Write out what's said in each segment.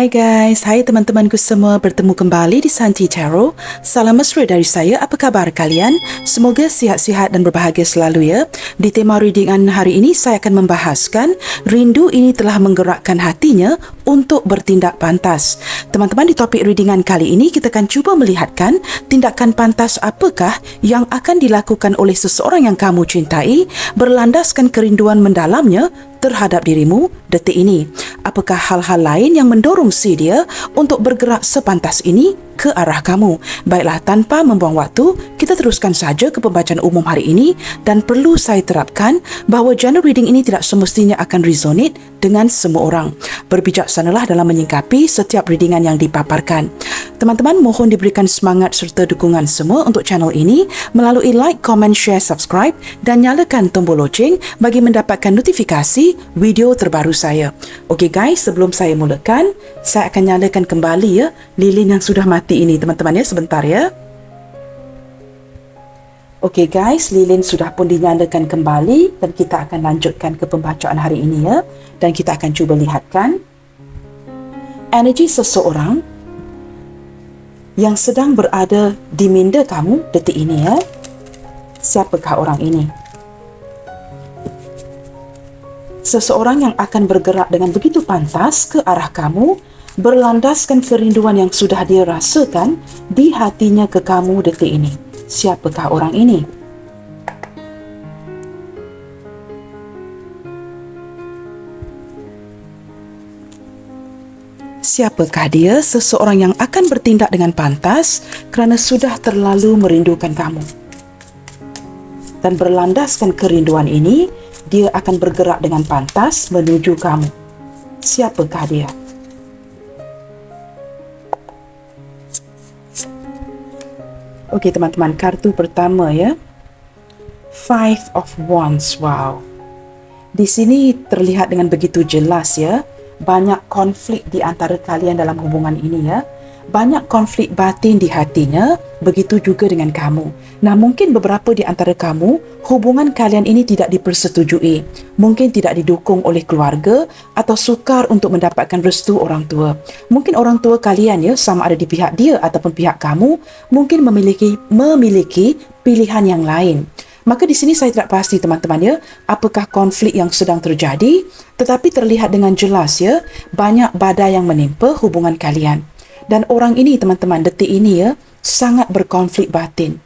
guys, hai teman-temanku semua, bertemu kembali di Santi Tarot. Salam mesra dari saya, apa khabar kalian? Semoga sihat-sihat dan berbahagia selalu ya. Di tema readingan hari ini, saya akan membahaskan rindu ini telah menggerakkan hatinya untuk bertindak pantas. Teman-teman, di topik readingan kali ini, kita akan cuba melihatkan tindakan pantas apakah yang akan dilakukan oleh seseorang yang kamu cintai berlandaskan kerinduan mendalamnya terhadap dirimu detik ini. Apakah hal-hal lain yang mendorong si dia untuk bergerak sepantas ini ke arah kamu? Baiklah, tanpa membuang waktu, kita teruskan saja ke pembacaan umum hari ini dan perlu saya terapkan bahawa genre reading ini tidak semestinya akan resonate dengan semua orang. Berbijaksanalah dalam menyingkapi setiap readingan yang dipaparkan. Teman-teman, mohon diberikan semangat serta dukungan semua untuk channel ini melalui like, comment, share, subscribe dan nyalakan tombol loceng bagi mendapatkan notifikasi video terbaru saya. Okey guys, sebelum saya mulakan, saya akan nyalakan kembali ya lilin yang sudah mati ini teman-teman ya, sebentar ya. Okey guys, lilin sudah pun dinyalakan kembali dan kita akan lanjutkan ke pembacaan hari ini ya. Dan kita akan cuba lihatkan energi seseorang yang sedang berada di minda kamu detik ini ya. Siapakah orang ini? Seseorang yang akan bergerak dengan begitu pantas ke arah kamu berlandaskan kerinduan yang sudah dia rasakan di hatinya ke kamu detik ini. Siapakah orang ini? Siapakah dia? Seseorang yang akan bertindak dengan pantas kerana sudah terlalu merindukan kamu. Dan berlandaskan kerinduan ini, dia akan bergerak dengan pantas menuju kamu. Siapakah dia? Okey teman-teman, kartu pertama ya. Five of Wands. Wow. Di sini terlihat dengan begitu jelas ya. Banyak konflik di antara kalian dalam hubungan ini ya. Banyak konflik batin di hatinya, begitu juga dengan kamu. Nah, mungkin beberapa di antara kamu, hubungan kalian ini tidak dipersetujui. Mungkin tidak didukung oleh keluarga atau sukar untuk mendapatkan restu orang tua. Mungkin orang tua kalian ya, sama ada di pihak dia ataupun pihak kamu, mungkin memiliki pilihan yang lain. Maka di sini saya tidak pasti teman-teman ya, apakah konflik yang sedang terjadi, tetapi terlihat dengan jelas ya, banyak badai yang menimpa hubungan kalian. Dan orang ini teman-teman, detik ini ya, sangat berkonflik batin.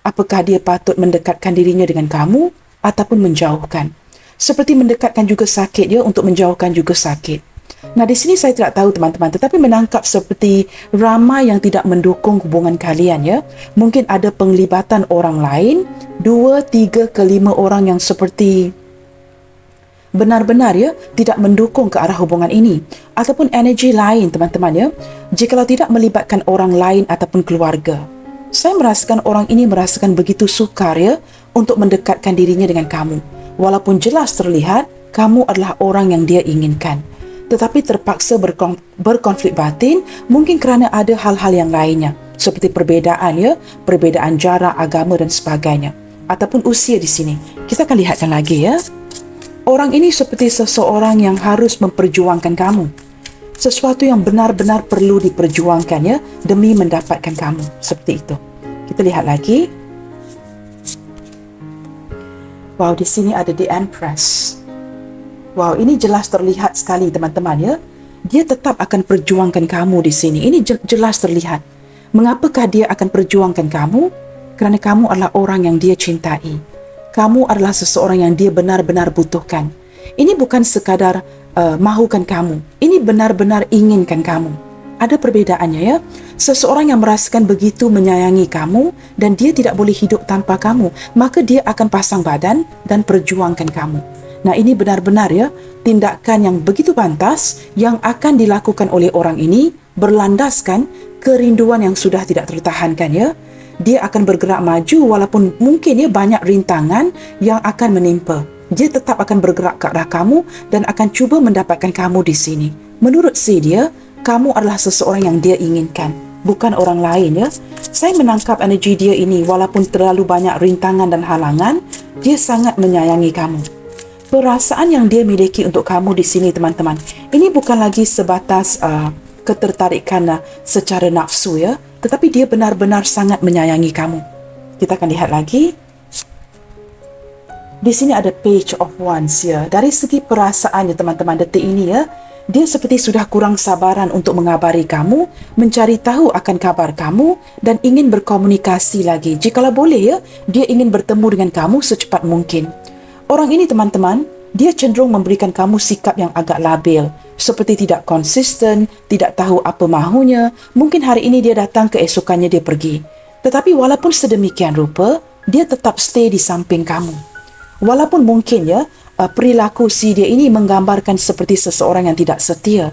Apakah dia patut mendekatkan dirinya dengan kamu ataupun menjauhkan? Seperti mendekatkan juga sakit ya, untuk menjauhkan juga sakit. Nah, di sini saya tidak tahu teman-teman, tetapi menangkap seperti ramai yang tidak mendukung hubungan kalian ya. Mungkin ada penglibatan orang lain, 2, 3 ke 5 orang yang seperti benar-benar ya tidak mendukung ke arah hubungan ini, ataupun energi lain teman-teman ya, jikalau tidak melibatkan orang lain ataupun keluarga. Saya merasakan orang ini merasakan begitu sukar ya untuk mendekatkan dirinya dengan kamu, walaupun jelas terlihat kamu adalah orang yang dia inginkan, tetapi terpaksa berkonflik batin, mungkin kerana ada hal-hal yang lainnya seperti perbezaan ya, perbezaan jarak, agama dan sebagainya, ataupun usia di sini. Kita akan lihatkan lagi ya. Orang ini seperti seseorang yang harus memperjuangkan kamu. Sesuatu yang benar-benar perlu diperjuangkan ya, demi mendapatkan kamu. Seperti itu. Kita lihat lagi. Wow, di sini ada The Empress. Wow, ini jelas terlihat sekali teman-teman ya. Dia tetap akan perjuangkan kamu di sini. Ini jelas terlihat. Mengapakah dia akan perjuangkan kamu? Kerana kamu adalah orang yang dia cintai. Kamu adalah seseorang yang dia benar-benar butuhkan. Ini bukan sekadar mahukan kamu. Ini benar-benar inginkan kamu. Ada perbedaannya ya. Seseorang yang merasakan begitu menyayangi kamu dan dia tidak boleh hidup tanpa kamu, maka dia akan pasang badan dan perjuangkan kamu. Nah, ini benar-benar ya, tindakan yang begitu pantas yang akan dilakukan oleh orang ini berlandaskan kerinduan yang sudah tidak tertahankan ya. Dia akan bergerak maju walaupun mungkin ya banyak rintangan yang akan menimpa. Dia tetap akan bergerak ke arah kamu dan akan cuba mendapatkan kamu di sini. Menurut si dia, kamu adalah seseorang yang dia inginkan, bukan orang lain ya. Saya menangkap energi dia ini walaupun terlalu banyak rintangan dan halangan, dia sangat menyayangi kamu. Perasaan yang dia miliki untuk kamu di sini teman-teman, ini bukan lagi sebatas ketertarikan secara nafsu ya, tetapi dia benar-benar sangat menyayangi kamu. Kita akan lihat lagi. Di sini ada Page of Wands ya. Dari segi perasaannya teman-teman detik ini ya, dia seperti sudah kurang sabaran untuk mengabari kamu, mencari tahu akan kabar kamu dan ingin berkomunikasi lagi. Jikalau boleh ya, dia ingin bertemu dengan kamu secepat mungkin. Orang ini teman-teman, dia cenderung memberikan kamu sikap yang agak labil, seperti tidak konsisten, tidak tahu apa mahunya. Mungkin hari ini dia datang, keesokannya dia pergi. Tetapi walaupun sedemikian rupa, dia tetap stay di samping kamu. Walaupun mungkin ya, perilaku si dia ini menggambarkan seperti seseorang yang tidak setia.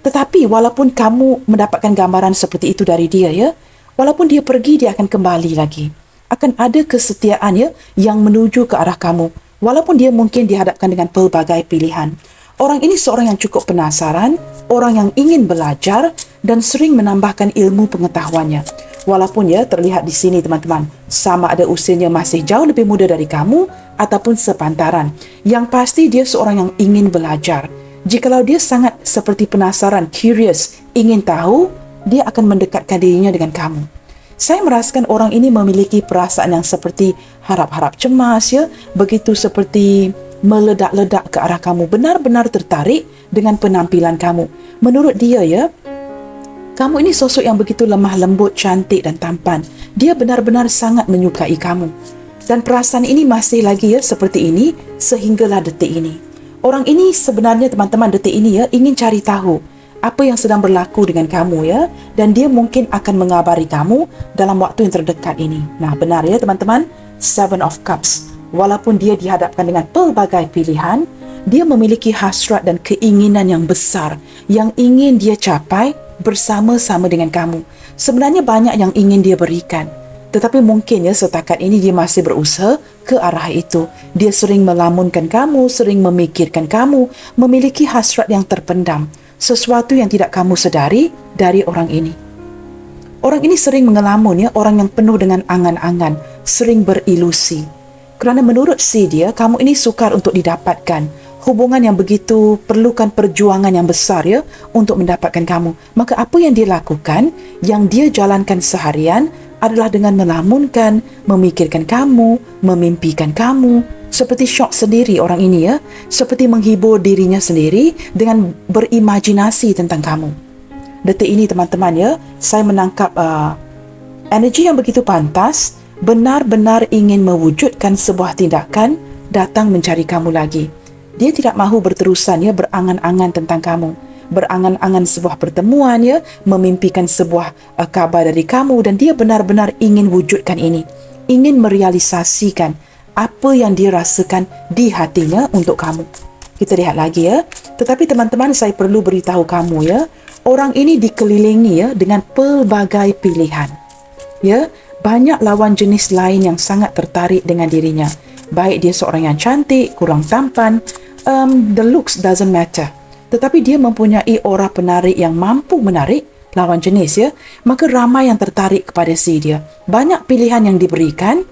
Tetapi walaupun kamu mendapatkan gambaran seperti itu dari dia ya, walaupun dia pergi, dia akan kembali lagi. Akan ada kesetiaan ya, yang menuju ke arah kamu. Walaupun dia mungkin dihadapkan dengan pelbagai pilihan. Orang ini seorang yang cukup penasaran, orang yang ingin belajar dan sering menambahkan ilmu pengetahuannya. Walaupun ya terlihat di sini teman-teman, sama ada usianya masih jauh lebih muda dari kamu ataupun sepantaran. Yang pasti dia seorang yang ingin belajar. Jikalau dia sangat seperti penasaran, curious, ingin tahu, dia akan mendekatkan dirinya dengan kamu. Saya merasakan orang ini memiliki perasaan yang seperti harap-harap cemas ya, begitu seperti meledak-ledak ke arah kamu, benar-benar tertarik dengan penampilan kamu. Menurut dia ya, kamu ini sosok yang begitu lemah lembut, cantik dan tampan. Dia benar-benar sangat menyukai kamu. Dan perasaan ini masih lagi ya seperti ini sehinggalah detik ini. Orang ini sebenarnya teman-teman detik ini ya ingin cari tahu apa yang sedang berlaku dengan kamu ya. Dan dia mungkin akan mengabari kamu dalam waktu yang terdekat ini. Nah benar ya teman-teman, Seven of Cups. Walaupun dia dihadapkan dengan pelbagai pilihan, dia memiliki hasrat dan keinginan yang besar yang ingin dia capai bersama-sama dengan kamu. Sebenarnya banyak yang ingin dia berikan, tetapi mungkin ya setakat ini dia masih berusaha ke arah itu. Dia sering melamunkan kamu, sering memikirkan kamu, memiliki hasrat yang terpendam, sesuatu yang tidak kamu sedari dari orang ini. Orang ini sering mengelamun ya, orang yang penuh dengan angan-angan, sering berilusi. Kerana menurut si dia, kamu ini sukar untuk didapatkan. Hubungan yang begitu perlukan perjuangan yang besar ya untuk mendapatkan kamu. Maka apa yang dia lakukan, yang dia jalankan seharian adalah dengan melamunkan, memikirkan kamu, memimpikan kamu. Seperti syok sendiri orang ini ya, seperti menghibur dirinya sendiri dengan berimajinasi tentang kamu. Detik ini teman-teman ya, saya menangkap energi yang begitu pantas, benar-benar ingin mewujudkan sebuah tindakan, datang mencari kamu lagi. Dia tidak mahu berterusan ya berangan-angan tentang kamu, berangan-angan sebuah pertemuan ya, memimpikan sebuah kabar dari kamu, dan dia benar-benar ingin wujudkan ini, ingin merealisasikan apa yang dia rasakan di hatinya untuk kamu. Kita lihat lagi ya. Tetapi teman-teman, saya perlu beritahu kamu ya, orang ini dikelilingi ya dengan pelbagai pilihan. Ya, banyak lawan jenis lain yang sangat tertarik dengan dirinya. Baik dia seorang yang cantik, kurang tampan, the looks doesn't matter. Tetapi dia mempunyai aura penarik yang mampu menarik lawan jenis ya. Maka ramai yang tertarik kepada si dia. Banyak pilihan yang diberikan,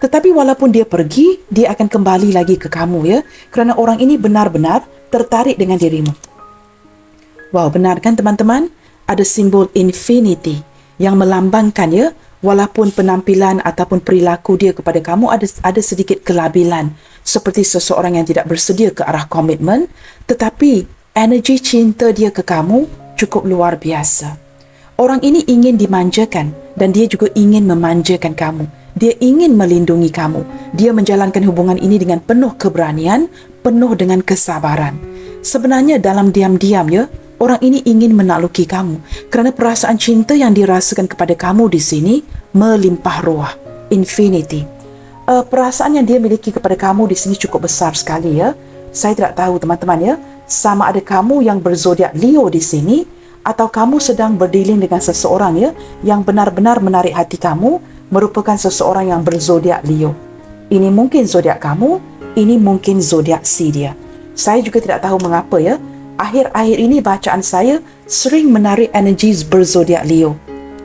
tetapi walaupun dia pergi, dia akan kembali lagi ke kamu ya. Kerana orang ini benar-benar tertarik dengan dirimu. Wow, benar kan teman-teman? Ada simbol infinity yang melambangkan ya, walaupun penampilan ataupun perilaku dia kepada kamu ada sedikit kelabilan, seperti seseorang yang tidak bersedia ke arah komitmen, tetapi energi cinta dia ke kamu cukup luar biasa. Orang ini ingin dimanjakan dan dia juga ingin memanjakan kamu. Dia ingin melindungi kamu. Dia menjalankan hubungan ini dengan penuh keberanian, penuh dengan kesabaran. Sebenarnya dalam diam-diam ya, orang ini ingin menakluki kamu kerana perasaan cinta yang dirasakan kepada kamu di sini melimpah ruah, infinity. Perasaan yang dia miliki kepada kamu di sini cukup besar sekali ya. Saya tidak tahu teman-teman ya, sama ada kamu yang berzodiak Leo di sini atau kamu sedang berdealing dengan seseorang ya yang benar-benar menarik hati kamu, merupakan seseorang yang berzodiak Leo. Ini mungkin zodiak kamu, ini mungkin zodiak si dia. Saya juga tidak tahu mengapa ya, akhir-akhir ini bacaan saya sering menarik energi berzodiak Leo.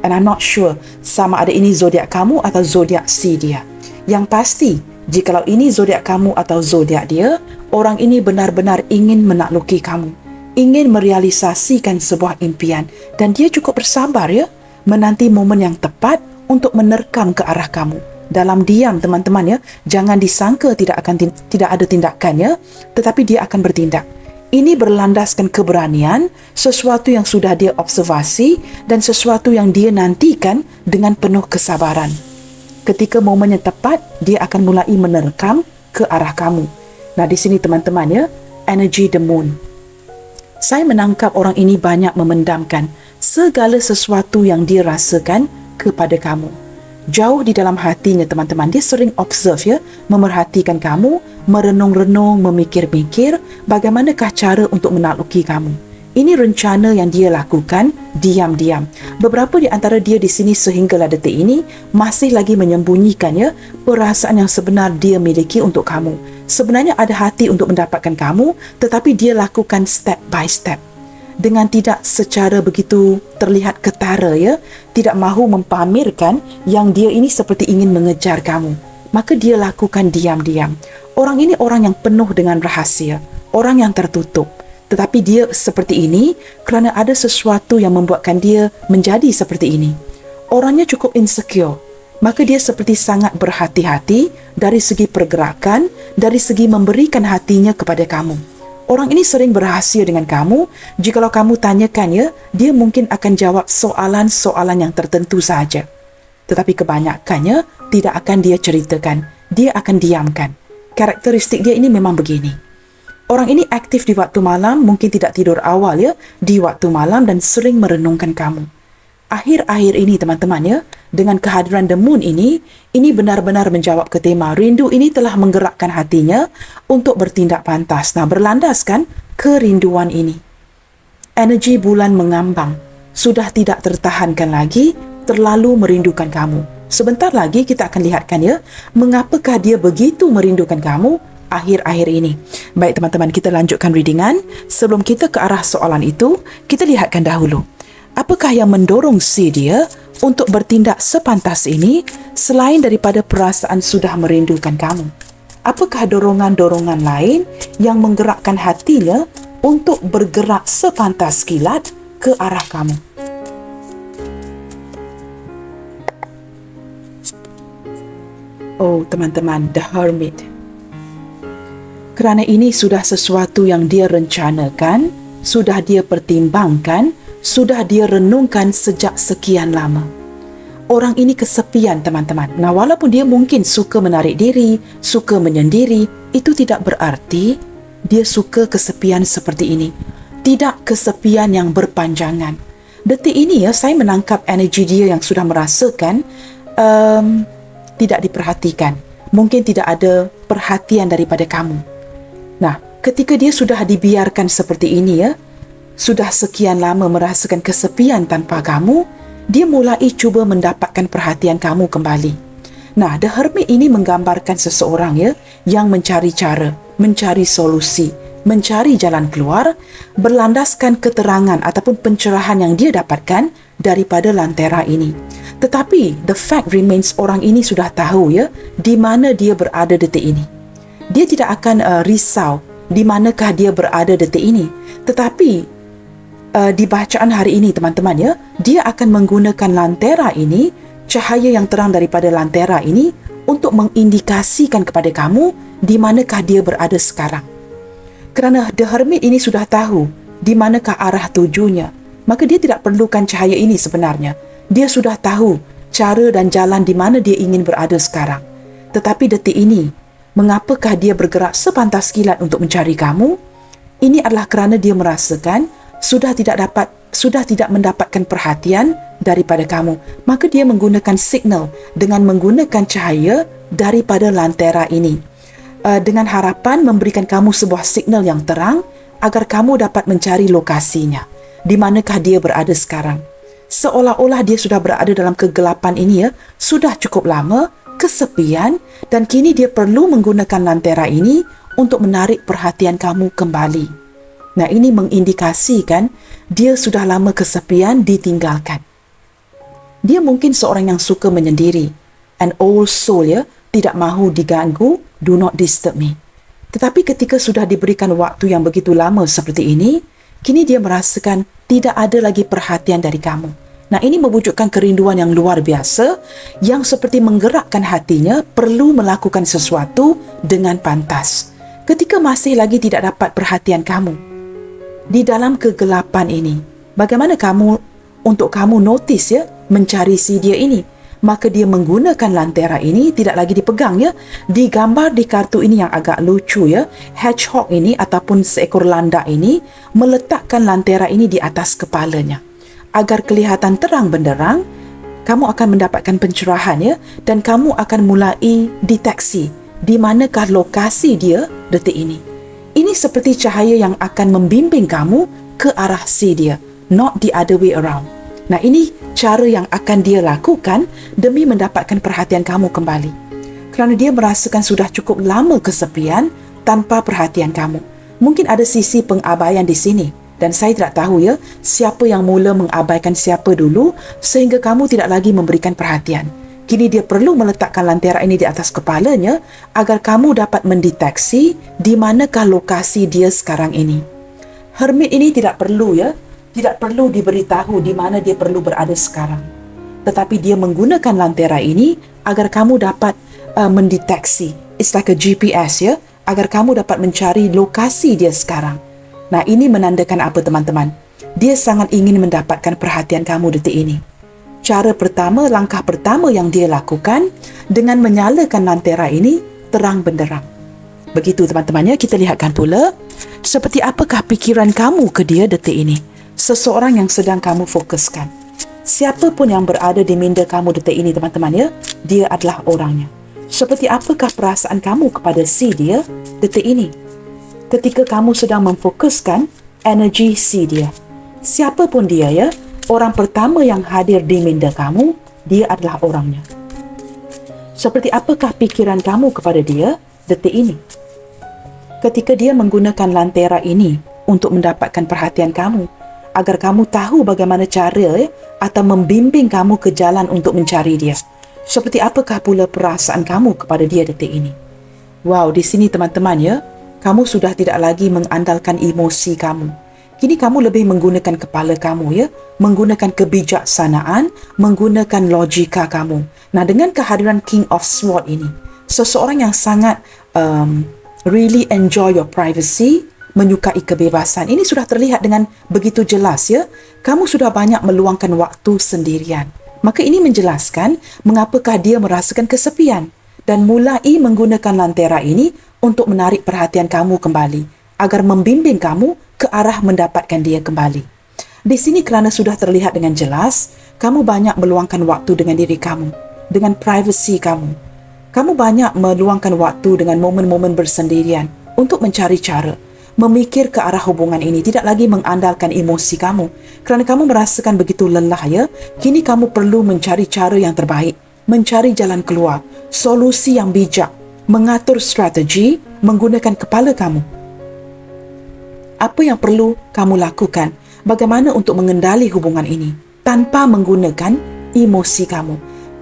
And I'm not sure sama ada ini zodiak kamu atau zodiak si dia. Yang pasti, jikalau ini zodiak kamu atau zodiak dia, orang ini benar-benar ingin menakluki kamu, ingin merealisasikan sebuah impian, dan dia cukup bersabar ya, menanti momen yang tepat untuk menerkam ke arah kamu. Dalam diam teman-teman ya, jangan disangka tidak ada tindakannya, tetapi dia akan bertindak. Ini berlandaskan keberanian, sesuatu yang sudah dia observasi dan sesuatu yang dia nantikan dengan penuh kesabaran. Ketika momennya tepat, dia akan mulai menerkam ke arah kamu. Nah, di sini teman-teman ya, energy the moon. Saya menangkap orang ini banyak memendamkan segala sesuatu yang dia rasakan kepada kamu. Jauh di dalam hatinya teman-teman, dia sering observe ya, memerhatikan kamu, merenung-renung, memikir-mikir bagaimanakah cara untuk menakluki kamu. Ini rencana yang dia lakukan diam-diam. Beberapa di antara dia di sini sehinggalah detik ini masih lagi menyembunyikan ya, perasaan yang sebenar dia miliki untuk kamu. Sebenarnya ada hati untuk mendapatkan kamu, tetapi dia lakukan step by step. Dengan tidak secara begitu terlihat ketara ya, tidak mahu mempamerkan yang dia ini seperti ingin mengejar kamu. Maka dia lakukan diam-diam. Orang ini orang yang penuh dengan rahasia, orang yang tertutup. Tetapi dia seperti ini kerana ada sesuatu yang membuatkan dia menjadi seperti ini. Orangnya cukup insecure, maka dia seperti sangat berhati-hati dari segi pergerakan, dari segi memberikan hatinya kepada kamu. Orang ini sering berhasil dengan kamu. Jikalau kamu tanyakan ya, dia mungkin akan jawab soalan-soalan yang tertentu sahaja. Tetapi kebanyakannya tidak akan dia ceritakan. Dia akan diamkan. Karakteristik dia ini memang begini. Orang ini aktif di waktu malam, mungkin tidak tidur awal ya, di waktu malam dan sering merenungkan kamu. Akhir-akhir ini teman-teman ya, dengan kehadiran The Moon ini benar-benar menjawab ke tema rindu ini telah menggerakkan hatinya untuk bertindak pantas. Nah, berlandaskan kerinduan ini. Energi bulan mengambang, sudah tidak tertahankan lagi, terlalu merindukan kamu. Sebentar lagi kita akan lihatkan ya, mengapakah dia begitu merindukan kamu akhir-akhir ini. Baik teman-teman, kita lanjutkan readingan. Sebelum kita ke arah soalan itu, kita lihatkan dahulu. Apakah yang mendorong si dia untuk bertindak sepantas ini selain daripada perasaan sudah merindukan kamu? Apakah dorongan-dorongan lain yang menggerakkan hatinya untuk bergerak sepantas kilat ke arah kamu? Oh teman-teman, The Hermit. Kerana ini sudah sesuatu yang dia rencanakan, sudah dia pertimbangkan, sudah dia renungkan sejak sekian lama. Orang ini kesepian teman-teman. Nah, walaupun dia mungkin suka menarik diri, suka menyendiri, itu tidak berarti dia suka kesepian seperti ini. Tidak kesepian yang berpanjangan. Detik ini ya, saya menangkap energi dia yang sudah merasakan tidak diperhatikan. Mungkin tidak ada perhatian daripada kamu. Nah, ketika dia sudah dibiarkan seperti ini ya, sudah sekian lama merasakan kesepian tanpa kamu, dia mulai cuba mendapatkan perhatian kamu kembali. Nah, The Hermit ini menggambarkan seseorang ya, yang mencari cara, mencari solusi, mencari jalan keluar, berlandaskan keterangan ataupun pencerahan yang dia dapatkan daripada lantera ini. Tetapi, the fact remains orang ini sudah tahu ya, di mana dia berada detik ini. Dia tidak akan risau di manakah dia berada detik ini. Tetapi, di bacaan hari ini teman-teman ya, dia akan menggunakan lantera ini, cahaya yang terang daripada lantera ini untuk mengindikasikan kepada kamu di manakah dia berada sekarang. Kerana The Hermit ini sudah tahu di manakah arah tujunya, maka dia tidak perlukan cahaya ini sebenarnya. Dia sudah tahu cara dan jalan di mana dia ingin berada sekarang. Tetapi detik ini, mengapakah dia bergerak sepantas kilat untuk mencari kamu? Ini adalah kerana dia merasakan sudah tidak mendapatkan perhatian daripada kamu. Maka dia menggunakan signal dengan menggunakan cahaya daripada lantera ini. Dengan harapan memberikan kamu sebuah signal yang terang agar kamu dapat mencari lokasinya. Di manakah dia berada sekarang? Seolah-olah dia sudah berada dalam kegelapan ini ya, sudah cukup lama, kesepian, dan kini dia perlu menggunakan lantera ini untuk menarik perhatian kamu kembali. Nah, ini mengindikasikan dia sudah lama kesepian, ditinggalkan. Dia mungkin seorang yang suka menyendiri. An old soul ya, tidak mahu diganggu, do not disturb me. Tetapi ketika sudah diberikan waktu yang begitu lama seperti ini, Kini dia merasakan tidak ada lagi perhatian dari kamu. Nah, ini mewujudkan kerinduan yang luar biasa yang seperti menggerakkan hatinya perlu melakukan sesuatu dengan pantas. Ketika masih lagi tidak dapat perhatian kamu, di dalam kegelapan ini, bagaimana untuk kamu notice mencari si dia ini? Maka dia menggunakan lantera ini, tidak lagi dipegang digambar di kartu ini yang agak lucu hedgehog ini ataupun seekor landak ini meletakkan lantera ini di atas kepalanya agar kelihatan terang benderang. Kamu akan mendapatkan pencerahan dan kamu akan mulai deteksi di manakah lokasi dia detik ini. Ini seperti cahaya yang akan membimbing kamu ke arah si dia, not the other way around. Nah, ini cara yang akan dia lakukan demi mendapatkan perhatian kamu kembali. Kerana dia merasakan sudah cukup lama kesepian tanpa perhatian kamu. Mungkin ada sisi pengabaian di sini. Dan saya tidak tahu siapa yang mula mengabaikan siapa dulu sehingga kamu tidak lagi memberikan perhatian. Kini dia perlu meletakkan lantera ini di atas kepalanya agar kamu dapat mendeteksi di manakah lokasi dia sekarang ini. Hermit ini tidak perlu diberitahu di mana dia perlu berada sekarang. Tetapi dia menggunakan lantera ini agar kamu dapat mendeteksi. It's like a GPS agar kamu dapat mencari lokasi dia sekarang. Nah, ini menandakan apa teman-teman? Dia sangat ingin mendapatkan perhatian kamu detik ini. Langkah pertama yang dia lakukan dengan menyalakan lantera ini terang benderang. Begitu teman-teman kita lihatkan pula seperti apakah pikiran kamu ke dia detik ini. Seseorang yang sedang kamu fokuskan. Siapa pun yang berada di minda kamu detik ini teman-teman dia adalah orangnya. Seperti apakah perasaan kamu kepada si dia detik ini? Ketika kamu sedang memfokuskan energi si dia. Siapa pun dia orang pertama yang hadir di minda kamu, dia adalah orangnya. Seperti apakah pikiran kamu kepada dia detik ini? Ketika dia menggunakan lantera ini untuk mendapatkan perhatian kamu, agar kamu tahu bagaimana cara atau membimbing kamu ke jalan untuk mencari dia. Seperti apakah pula perasaan kamu kepada dia detik ini? Wow, di sini teman-teman kamu sudah tidak lagi mengandalkan emosi kamu. Kini kamu lebih menggunakan kepala kamu menggunakan kebijaksanaan, menggunakan logika kamu. Nah, dengan kehadiran King of Swords ini, seseorang yang sangat really enjoy your privacy, menyukai kebebasan. Ini sudah terlihat dengan begitu jelas Kamu sudah banyak meluangkan waktu sendirian. Maka ini menjelaskan mengapakah dia merasakan kesepian dan mulai menggunakan lantera ini untuk menarik perhatian kamu kembali agar membimbing kamu ke arah mendapatkan dia kembali. Di sini kerana sudah terlihat dengan jelas, kamu banyak meluangkan waktu dengan diri kamu, dengan privacy kamu. Kamu banyak meluangkan waktu dengan momen-momen bersendirian untuk mencari cara memikir ke arah hubungan ini, tidak lagi mengandalkan emosi kamu. Kerana kamu merasakan begitu lelah kini kamu perlu mencari cara yang terbaik, mencari jalan keluar, solusi yang bijak, mengatur strategi, menggunakan kepala kamu. Apa yang perlu kamu lakukan? Bagaimana untuk mengendali hubungan ini tanpa menggunakan emosi kamu?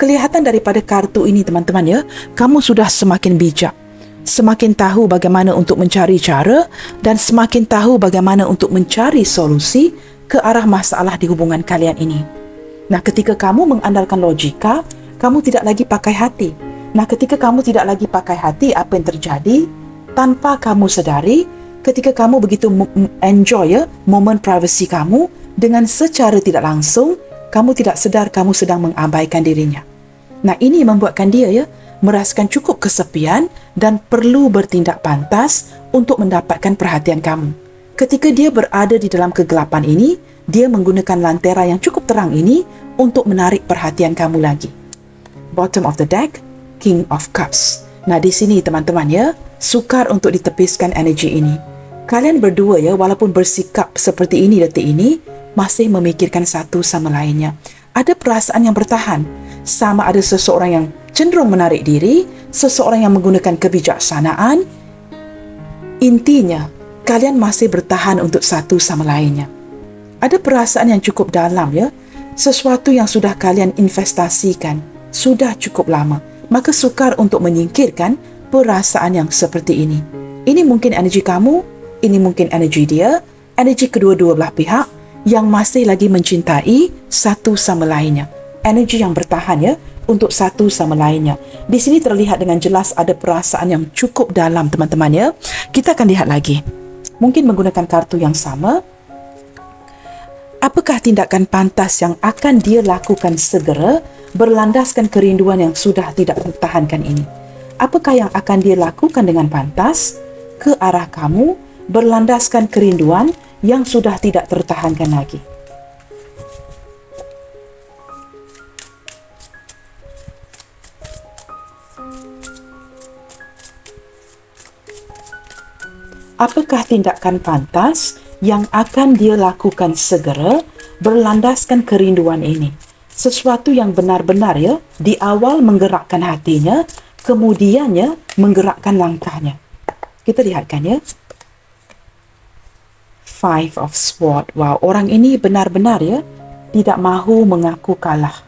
Kelihatan daripada kartu ini teman-teman kamu sudah semakin bijak. Semakin tahu bagaimana untuk mencari cara dan semakin tahu bagaimana untuk mencari solusi ke arah masalah di hubungan kalian ini. Nah, ketika kamu mengandalkan logika, kamu tidak lagi pakai hati. Nah, ketika kamu tidak lagi pakai hati, apa yang terjadi? Tanpa kamu sedari, ketika kamu begitu enjoy momen privasi kamu, dengan secara tidak langsung, kamu tidak sedar kamu sedang mengabaikan dirinya. Nah, ini membuatkan dia merasakan cukup kesepian dan perlu bertindak pantas untuk mendapatkan perhatian kamu. Ketika dia berada di dalam kegelapan ini, dia menggunakan lantera yang cukup terang ini untuk menarik perhatian kamu lagi. Bottom of the deck, King of Cups. Nah, di sini teman-teman sukar untuk ditepiskan energi ini. Kalian berdua walaupun bersikap seperti ini detik ini, masih memikirkan satu sama lainnya. Ada perasaan yang bertahan. Sama ada seseorang yang cenderung menarik diri, seseorang yang menggunakan kebijaksanaan. Intinya, kalian masih bertahan untuk satu sama lainnya. Ada perasaan yang cukup dalam sesuatu yang sudah kalian investasikan, sudah cukup lama. Maka sukar untuk menyingkirkan perasaan yang seperti ini. Ini mungkin energi kamu, ini mungkin energi dia, Energi kedua-dua belah pihak yang masih lagi mencintai satu sama lainnya. Energi yang bertahan ya, untuk satu sama lainnya. Di sini terlihat dengan jelas ada perasaan yang cukup dalam teman-teman ya. Kita akan lihat lagi. Mungkin menggunakan kartu yang sama. Apakah tindakan pantas yang akan dia lakukan segera berlandaskan kerinduan yang sudah tidak tertahankan ini? Apakah yang akan dia lakukan dengan pantas ke arah kamu berlandaskan kerinduan yang sudah tidak tertahankan lagi? Apakah tindakan pantas yang akan dia lakukan segera berlandaskan kerinduan ini? Sesuatu yang benar-benar ya, di awal menggerakkan hatinya, kemudiannya menggerakkan langkahnya. Kita lihatkan ya. Five of Swords. Wow, orang ini benar-benar ya, tidak mahu mengaku kalah.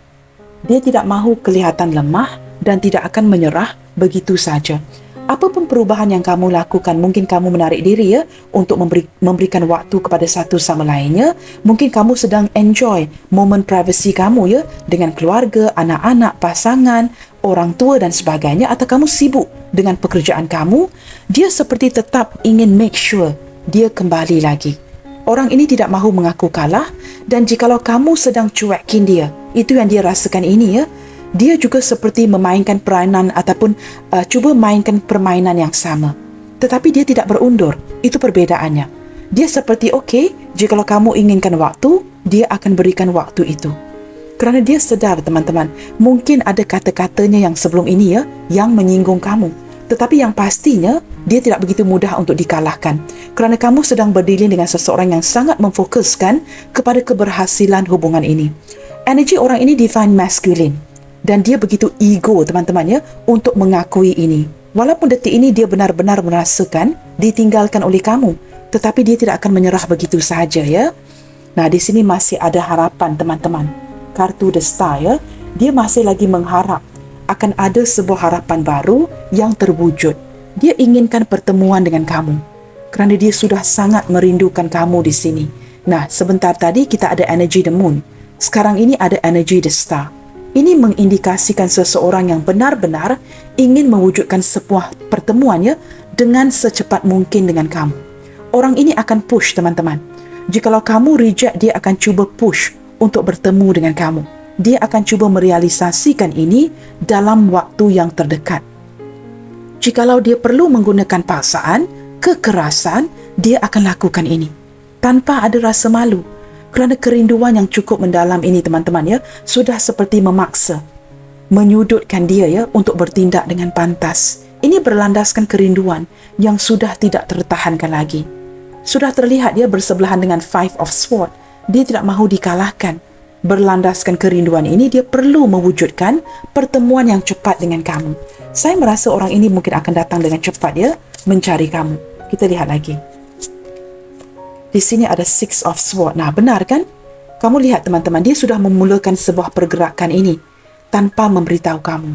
Dia tidak mahu kelihatan lemah dan tidak akan menyerah begitu saja. Apapun perubahan yang kamu lakukan, mungkin kamu menarik diri ya untuk memberikan waktu kepada satu sama lainnya. Mungkin kamu sedang enjoy momen privacy kamu ya dengan keluarga, anak-anak, pasangan, orang tua dan sebagainya, atau kamu sibuk dengan pekerjaan kamu. Dia seperti tetap ingin make sure dia kembali lagi. Orang ini tidak mahu mengaku kalah, dan jikalau kamu sedang cuekin dia, itu yang dia rasakan ini ya. Dia juga seperti memainkan peranan ataupun cuba mainkan permainan yang sama. Tetapi dia tidak berundur. Itu perbedaannya. Dia seperti okey, jikalau kamu inginkan waktu, dia akan berikan waktu itu. Kerana dia sedar teman-teman, mungkin ada kata-katanya yang sebelum ini ya, yang menyinggung kamu. Tetapi yang pastinya, dia tidak begitu mudah untuk dikalahkan. Kerana kamu sedang berdilin dengan seseorang yang sangat memfokuskan kepada keberhasilan hubungan ini. Energi orang ini divine masculine. Dan dia begitu ego teman-teman ya untuk mengakui ini. Walaupun detik ini dia benar-benar merasakan ditinggalkan oleh kamu, tetapi dia tidak akan menyerah begitu saja ya. Nah, di sini masih ada harapan teman-teman. Kartu The Star ya, dia masih lagi mengharap akan ada sebuah harapan baru yang terwujud. Dia inginkan pertemuan dengan kamu kerana dia sudah sangat merindukan kamu di sini. Nah, sebentar tadi kita ada energi The Moon. Sekarang ini ada energi The Star. Ini mengindikasikan seseorang yang benar-benar ingin mewujudkan sebuah pertemuannya dengan secepat mungkin dengan kamu. Orang ini akan push teman-teman. Jikalau kamu reject, dia akan cuba push untuk bertemu dengan kamu. Dia akan cuba merealisasikan ini dalam waktu yang terdekat. Jikalau dia perlu menggunakan paksaan, kekerasan, dia akan lakukan ini tanpa ada rasa malu. Kerana kerinduan yang cukup mendalam ini teman-teman ya, sudah seperti memaksa, menyudutkan dia ya untuk bertindak dengan pantas. Ini berlandaskan kerinduan yang sudah tidak tertahankan lagi. Sudah terlihat dia bersebelahan dengan Five of Swords. Dia tidak mahu dikalahkan. Berlandaskan kerinduan ini, dia perlu mewujudkan pertemuan yang cepat dengan kamu. Saya merasa orang ini mungkin akan datang dengan cepat ya, mencari kamu. Kita lihat lagi. Di sini ada Six of Swords. Nah, benar kan? Kamu lihat teman-teman, dia sudah memulakan sebuah pergerakan ini tanpa memberitahu kamu.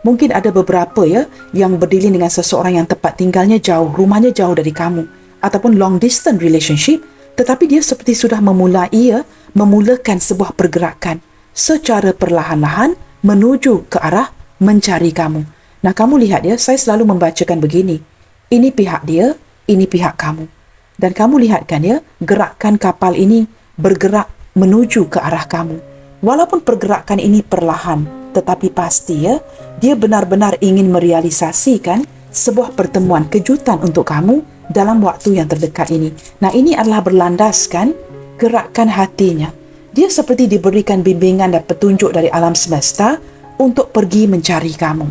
Mungkin ada beberapa ya yang berdilin dengan seseorang yang tempat tinggalnya jauh, rumahnya jauh dari kamu, ataupun long distance relationship, tetapi dia seperti sudah memulakan sebuah pergerakan secara perlahan-lahan menuju ke arah mencari kamu. Nah, kamu lihat ya, saya selalu membacakan begini. Ini pihak dia, ini pihak kamu. Dan kamu lihat kan ya, gerakan kapal ini bergerak menuju ke arah kamu. Walaupun pergerakan ini perlahan, tetapi pasti ya, dia benar-benar ingin merealisasikan sebuah pertemuan kejutan untuk kamu dalam waktu yang terdekat ini. Nah, ini adalah berlandaskan gerakan hatinya. Dia seperti diberikan bimbingan dan petunjuk dari alam semesta untuk pergi mencari kamu.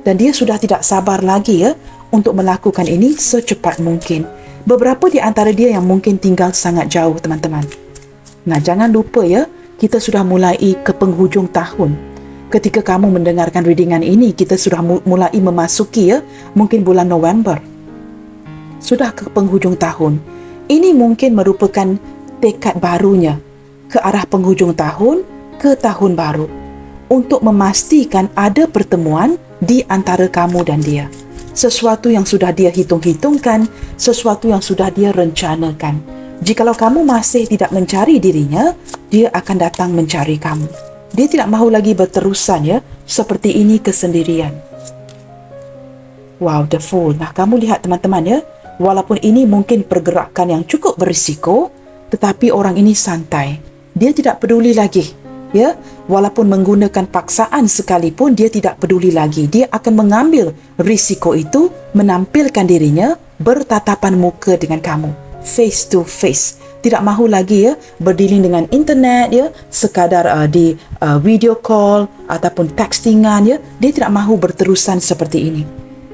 Dan dia sudah tidak sabar lagi ya untuk melakukan ini secepat mungkin. Beberapa di antara dia yang mungkin tinggal sangat jauh, teman-teman. Nah, jangan lupa ya, kita sudah mulai ke penghujung tahun. Ketika kamu mendengarkan readingan ini, kita sudah mulai memasuki ya, mungkin bulan November. Sudah ke penghujung tahun. Ini mungkin merupakan tekad barunya ke arah penghujung tahun ke tahun baru untuk memastikan ada pertemuan di antara kamu dan dia. Sesuatu yang sudah dia hitung-hitungkan, sesuatu yang sudah dia rencanakan. Jikalau kamu masih tidak mencari dirinya, dia akan datang mencari kamu. Dia tidak mahu lagi berterusan ya, seperti ini kesendirian. Wow, the Fool. Nah, kamu lihat teman-teman ya, walaupun ini mungkin pergerakan yang cukup berisiko, tetapi orang ini santai. Dia tidak peduli lagi. Ya, walaupun menggunakan paksaan sekalipun, dia tidak peduli lagi. Dia akan mengambil risiko itu, menampilkan dirinya, bertatapan muka dengan kamu. Face to face. Tidak mahu lagi ya berdealing dengan internet ya, sekadar di video call ataupun textingan ya. Dia tidak mahu berterusan seperti ini.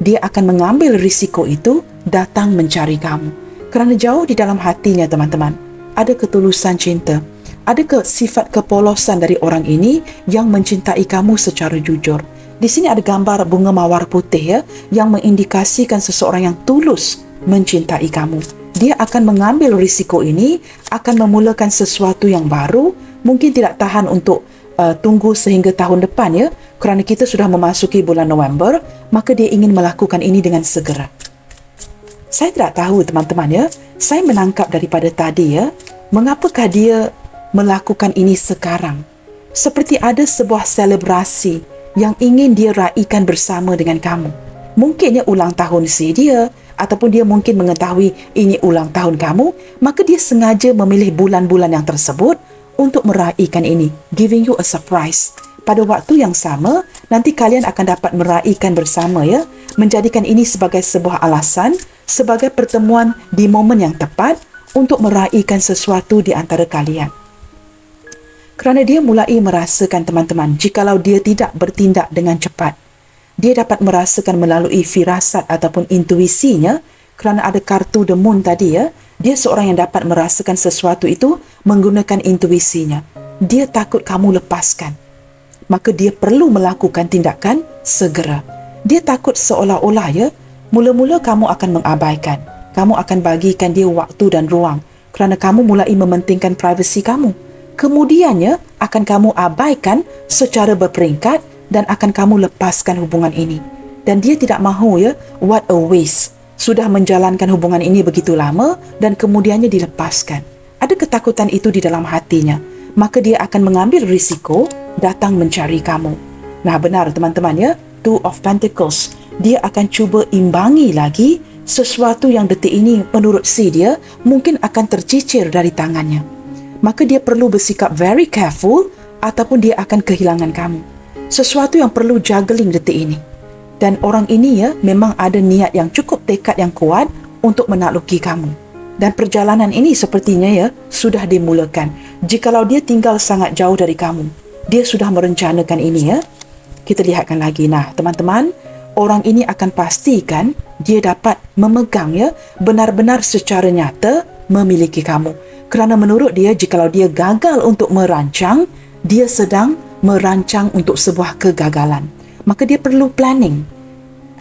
Dia akan mengambil risiko itu, datang mencari kamu. Kerana jauh di dalam hatinya teman-teman, ada ketulusan cinta. Ada sifat kepolosan dari orang ini yang mencintai kamu secara jujur. Di sini ada gambar bunga mawar putih ya, yang mengindikasikan seseorang yang tulus mencintai kamu. Dia akan mengambil risiko ini, akan memulakan sesuatu yang baru, mungkin tidak tahan untuk tunggu sehingga tahun depan ya, kerana kita sudah memasuki bulan November, maka dia ingin melakukan ini dengan segera. Saya tidak tahu teman-teman ya, saya menangkap daripada tadi ya, mengapakah dia melakukan ini sekarang? Seperti ada sebuah selebrasi yang ingin dia raikan bersama dengan kamu. Mungkin ya ulang tahun si dia, ataupun dia mungkin mengetahui ini ulang tahun kamu, maka dia sengaja memilih bulan-bulan yang tersebut untuk meraikan ini, giving you a surprise. Pada waktu yang sama, nanti kalian akan dapat meraikan bersama ya, menjadikan ini sebagai sebuah alasan, sebagai pertemuan di momen yang tepat untuk meraikan sesuatu di antara kalian. Kerana dia mulai merasakan teman-teman, jikalau dia tidak bertindak dengan cepat, dia dapat merasakan melalui firasat ataupun intuisinya, kerana ada kartu The Moon tadi ya, dia seorang yang dapat merasakan sesuatu itu menggunakan intuisinya. Dia takut kamu lepaskan, maka dia perlu melakukan tindakan segera. Dia takut seolah-olah ya, mula-mula kamu akan mengabaikan. Kamu akan bagikan dia waktu dan ruang, kerana kamu mulai mementingkan privasi kamu. Kemudiannya akan kamu abaikan secara berperingkat dan akan kamu lepaskan hubungan ini. Dan dia tidak mahu ya, what a waste. Sudah menjalankan hubungan ini begitu lama dan kemudiannya dilepaskan. Ada ketakutan itu di dalam hatinya. Maka dia akan mengambil risiko datang mencari kamu. Nah benar teman-teman ya, Two of Pentacles. Dia akan cuba imbangi lagi sesuatu yang detik ini menurut si dia mungkin akan tercicir dari tangannya. Maka dia perlu bersikap very careful ataupun dia akan kehilangan kamu. Sesuatu yang perlu juggling detik ini. Dan orang ini ya memang ada niat yang cukup, tekad yang kuat untuk menakluki kamu. Dan perjalanan ini sepertinya ya sudah dimulakan. Jikalau dia tinggal sangat jauh dari kamu, dia sudah merencanakan ini ya. Kita lihatkan lagi. Nah teman-teman, orang ini akan pastikan dia dapat memegang ya, benar-benar secara nyata memiliki kamu. Kerana menurut dia, jikalau dia gagal untuk merancang, dia sedang merancang untuk sebuah kegagalan. Maka dia perlu planning.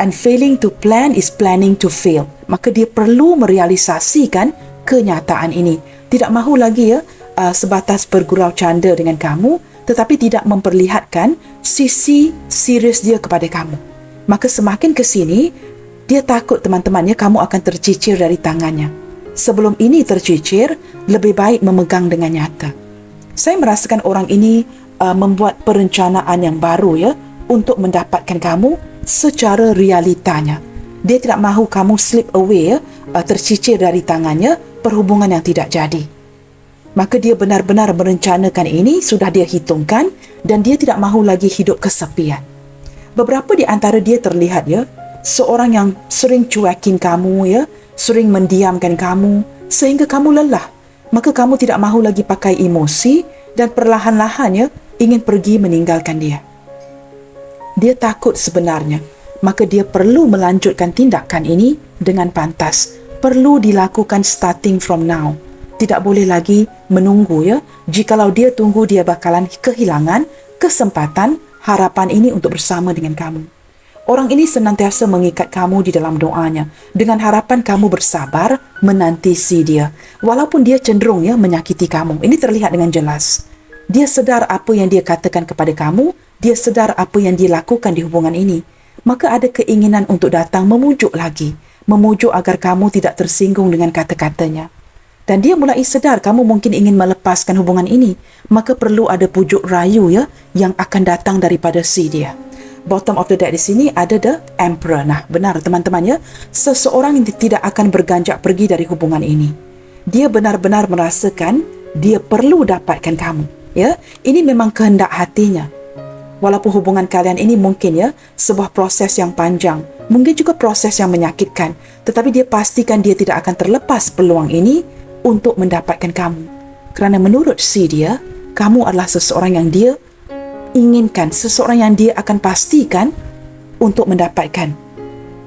And failing to plan is planning to fail. Maka dia perlu merealisasikan kenyataan ini. Tidak mahu lagi ya sebatas bergurau canda dengan kamu, tetapi tidak memperlihatkan sisi serius dia kepada kamu. Maka semakin ke sini, dia takut teman-temannya kamu akan tercicir dari tangannya. Sebelum ini tercicir, lebih baik memegang dengan nyata. Saya merasakan orang ini membuat perencanaan yang baru ya untuk mendapatkan kamu secara realitanya. Dia tidak mahu kamu slip away ya, tercicir dari tangannya, perhubungan yang tidak jadi. Maka dia benar-benar merencanakan ini, sudah dia hitungkan, dan dia tidak mahu lagi hidup kesepian. Beberapa di antara dia terlihat ya, seorang yang sering cuekin kamu ya, sering mendiamkan kamu sehingga kamu lelah. Maka kamu tidak mahu lagi pakai emosi dan perlahan-lahan ya ingin pergi meninggalkan dia. Dia takut sebenarnya. Maka dia perlu melanjutkan tindakan ini dengan pantas. Perlu dilakukan starting from now. Tidak boleh lagi menunggu ya. Jikalau dia tunggu, dia bakalan kehilangan kesempatan harapan ini untuk bersama dengan kamu. Orang ini senantiasa mengikat kamu di dalam doanya dengan harapan kamu bersabar menanti si dia. Walaupun dia cenderung ya menyakiti kamu. Ini terlihat dengan jelas. Dia sedar apa yang dia katakan kepada kamu. Dia sedar apa yang dia lakukan di hubungan ini. Maka ada keinginan untuk datang memujuk lagi. Memujuk agar kamu tidak tersinggung dengan kata-katanya. Dan dia mulai sedar kamu mungkin ingin melepaskan hubungan ini. Maka perlu ada pujuk rayu ya yang akan datang daripada si dia. Bottom of the deck di sini ada the Emperor. Nah, benar teman-teman ya. Seseorang yang tidak akan berganjak pergi dari hubungan ini. Dia benar-benar merasakan dia perlu dapatkan kamu. Ya, ini memang kehendak hatinya. Walaupun hubungan kalian ini mungkin ya sebuah proses yang panjang, mungkin juga proses yang menyakitkan, tetapi dia pastikan dia tidak akan terlepas peluang ini untuk mendapatkan kamu. Kerana menurut si dia, kamu adalah seseorang yang dia inginkan, seseorang yang dia akan pastikan untuk mendapatkan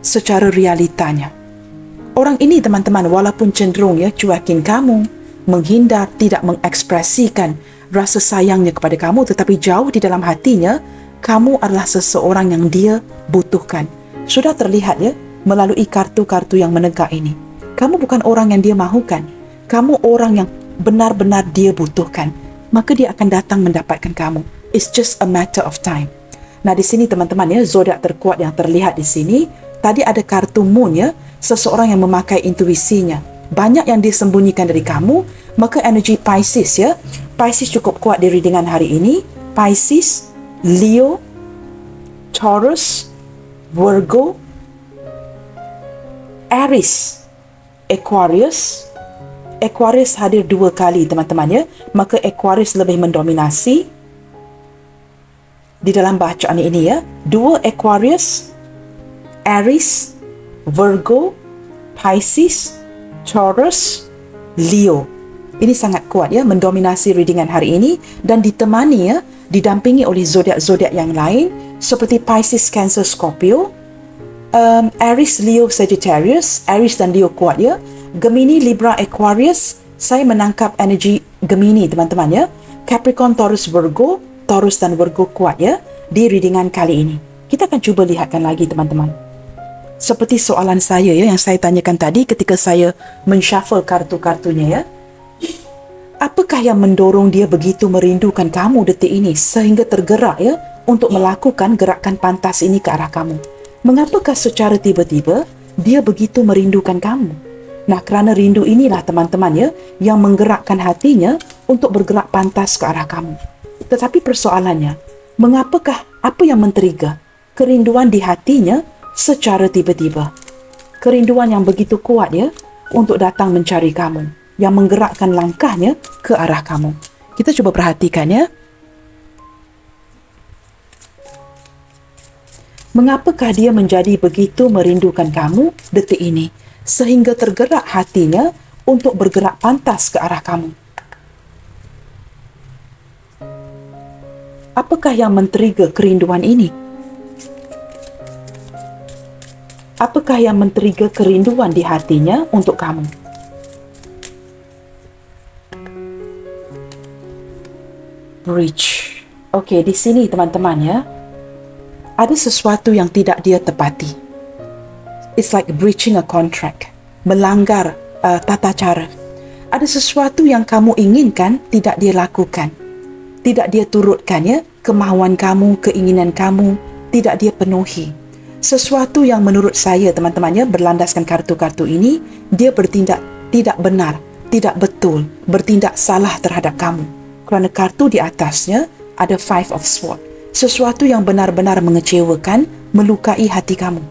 secara realitanya. Orang ini teman-teman walaupun cenderung ya cuakin kamu, menghindar, tidak mengekspresikan rasa sayangnya kepada kamu, tetapi jauh di dalam hatinya, kamu adalah seseorang yang dia butuhkan. Sudah terlihat ya melalui kartu-kartu yang menegak ini. Kamu bukan orang yang dia mahukan. Kamu orang yang benar-benar dia butuhkan. Maka dia akan datang mendapatkan kamu. It's just a matter of time. Nah, di sini teman-teman ya, zodiak terkuat yang terlihat di sini, tadi ada kartu Moon ya, seseorang yang memakai intuisinya. Banyak yang disembunyikan dari kamu, maka energi Pisces ya. Pisces cukup kuat di readingan hari ini. Pisces, Leo, Taurus, Virgo, Aries, Aquarius. Aquarius hadir 2 kali teman-teman ya. Maka Aquarius lebih mendominasi di dalam bacaan ini ya. 2 Aquarius, Aries, Virgo, Pisces, Taurus, Leo. Ini sangat kuat ya mendominasi readingan hari ini dan ditemani ya, didampingi oleh zodiak-zodiak yang lain seperti Pisces, Cancer, Scorpio, Aries, Leo, Sagittarius. Aries dan Leo kuat ya. Gemini, Libra, Aquarius, saya menangkap energi Gemini teman-teman ya. Capricorn, Taurus, Virgo, Taurus dan Virgo kuat ya di readingan kali ini. Kita akan cuba lihatkan lagi teman-teman. Seperti soalan saya ya yang saya tanyakan tadi ketika saya menshuffle kartu-kartunya ya. Apakah yang mendorong dia begitu merindukan kamu detik ini sehingga tergerak ya untuk melakukan gerakan pantas ini ke arah kamu? Mengapakah secara tiba-tiba dia begitu merindukan kamu? Nah, kerana rindu inilah teman-teman ya yang menggerakkan hatinya untuk bergerak pantas ke arah kamu. Tetapi persoalannya, mengapakah apa yang men-trigger kerinduan di hatinya secara tiba-tiba? Kerinduan yang begitu kuat ya untuk datang mencari kamu, yang menggerakkan langkahnya ke arah kamu. Kita cuba perhatikan ya. Mengapakah dia menjadi begitu merindukan kamu detik ini sehingga tergerak hatinya untuk bergerak pantas ke arah kamu? Apakah yang men-trigger kerinduan ini? Apakah yang men-trigger kerinduan di hatinya untuk kamu? Breach. Okey, di sini teman-teman ya, ada sesuatu yang tidak dia tepati. It's like breaching a contract, melanggar tata cara. Ada sesuatu yang kamu inginkan tidak dia lakukan, tidak dia turutkan ya, kemahuan kamu, keinginan kamu tidak dia penuhi. Sesuatu yang menurut saya teman-teman ya, berlandaskan kartu-kartu ini, dia bertindak tidak benar, tidak betul, bertindak salah terhadap kamu. Kerana kartu di atasnya ada Five of Swords, sesuatu yang benar-benar mengecewakan, melukai hati kamu.